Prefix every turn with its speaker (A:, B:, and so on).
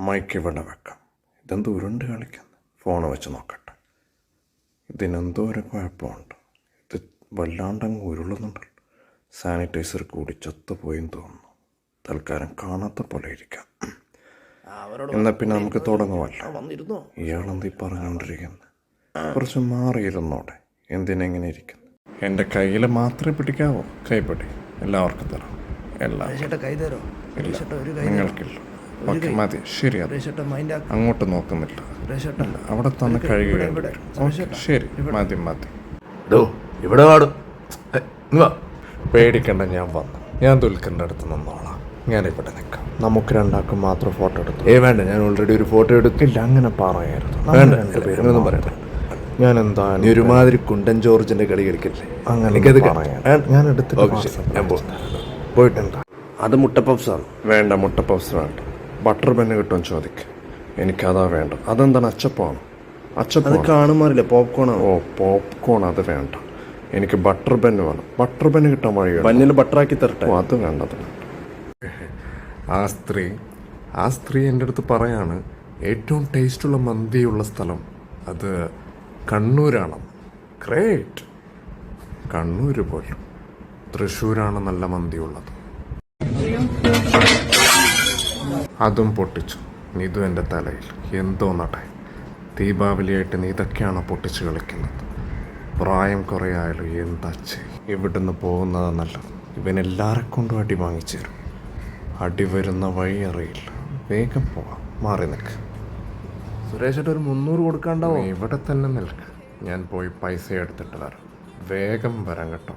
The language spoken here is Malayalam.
A: മൈക്ക് ഇവിടെ വെക്കാം. ഇതെന്തോ ഉരുണ്ട് കളിക്കുന്നു. ഫോൺ വെച്ച് നോക്കട്ടെ. ഇതിനെന്തോ ഒരു കുഴപ്പമുണ്ട്. ഇത് വല്ലാണ്ടങ്ങ് ഉരുളുന്നുണ്ടല്ലോ. സാനിറ്റൈസർ കൂടി ചത്തുപോയെന്ന് തോന്നുന്നു. തൽക്കാലം കാണാത്ത പോലെ ഇരിക്കാം. എന്നാൽ പിന്നെ നമുക്ക് തുടങ്ങുമല്ലോ. ഇയാളെന്തീ പറഞ്ഞുകൊണ്ടിരിക്കുന്നത്? കുറച്ച് മാറിയിരുന്നോടെ. എന്തിനെങ്ങനെ ഇരിക്കുന്നു? എൻ്റെ കയ്യിൽ മാത്രമേ പിടിക്കാവോ? കൈപ്പിടി എല്ലാവർക്കും തരാം. നിങ്ങൾക്കില്ല. ഓക്കെ, മതി. ശരി, അങ്ങോട്ട് നോക്കുന്നില്ല. അവിടെ തന്നെ കഴുകുക. ശരി, മതി.
B: ഇവിടെ പാടും.
A: പേടിക്കണ്ട, ഞാൻ വന്നു. ഞാൻ ദുൽഖറിൻ്റെ അടുത്ത് നിന്നോളാം. ഞാനിവിടെ നിൽക്കാം. നമുക്ക് രണ്ടാൾക്കും മാത്രം ഫോട്ടോ എടുത്തു.
B: വേണ്ട, ഞാൻ ഓൾറെഡി ഒരു ഫോട്ടോ എടുത്തില്ല.
A: അങ്ങനെ പറയരുത്.
B: വേണ്ട, പറയട്ടെ.
A: ഞാൻ എന്താ
B: ഒരുമാതിരി കുണ്ടൻ ജോർജിന്റെ കളി കളിക്കല്ലേ?
A: അങ്ങനെ ഞാൻ എടുത്തിട്ട്
B: പോയിട്ടുണ്ട്. അത് മുട്ട പപ്സാണ്.
A: വേണ്ട, മുട്ട പപ്സ് വേണ്ട. ബട്ടർ ബന്ന് കിട്ടുമെന്ന് ചോദിക്കും. എനിക്കതാ വേണ്ട. അതെന്താണ്? അച്ചപ്പമാണ്.
B: അത് കാണുമാറില്ല, പോപ്കോൺ.
A: ഓ, പോപ്കോൺ. അത് വേണ്ട. എനിക്ക് ബട്ടർ ബന്ന് വേണം. ബട്ടർ ബന്ന് കിട്ടാൻ വഴിയാണ്.
B: ബന്നിൽ ബട്ടറാക്കി തരട്ടെ.
A: ഓ, അത് വേണ്ടത്. ആ സ്ത്രീ എൻ്റെ അടുത്ത് പറയാണ് ഏറ്റവും ടേസ്റ്റുള്ള മന്തിയുള്ള സ്ഥലം അത് കണ്ണൂരാണ്. ഗ്രേറ്റ്. കണ്ണൂർ പോലും. തൃശ്ശൂരാണ് നല്ല മന്തിയുള്ളത്. അതും പൊട്ടിച്ചു. ഇതും എൻ്റെ തലയിൽ എന്തോ നടേ. ദീപാവലിയായിട്ട് നീ ഇതൊക്കെയാണോ പൊട്ടിച്ച് കളിക്കുന്നത്? പ്രായം കുറേ ആയാലും എന്താ ചെയ്യും? ഇവിടുന്ന് പോകുന്നത് നല്ലത്. ഇവനെല്ലാരെ കൊണ്ടും അടി വാങ്ങിച്ചു തരും. അടി വരുന്ന വഴി അറിയില്ല. വേഗം പോവാം. മാറി നിൽക്ക്.
B: സുരേഷേട്ട ഒരു 300 കൊടുക്കാണ്ടാവോ?
A: ഇവിടെ തന്നെ നിൽക്ക്. ഞാൻ പോയി പൈസ എടുത്തിട്ട് വരാം. വേഗം വരാം കേട്ടോ.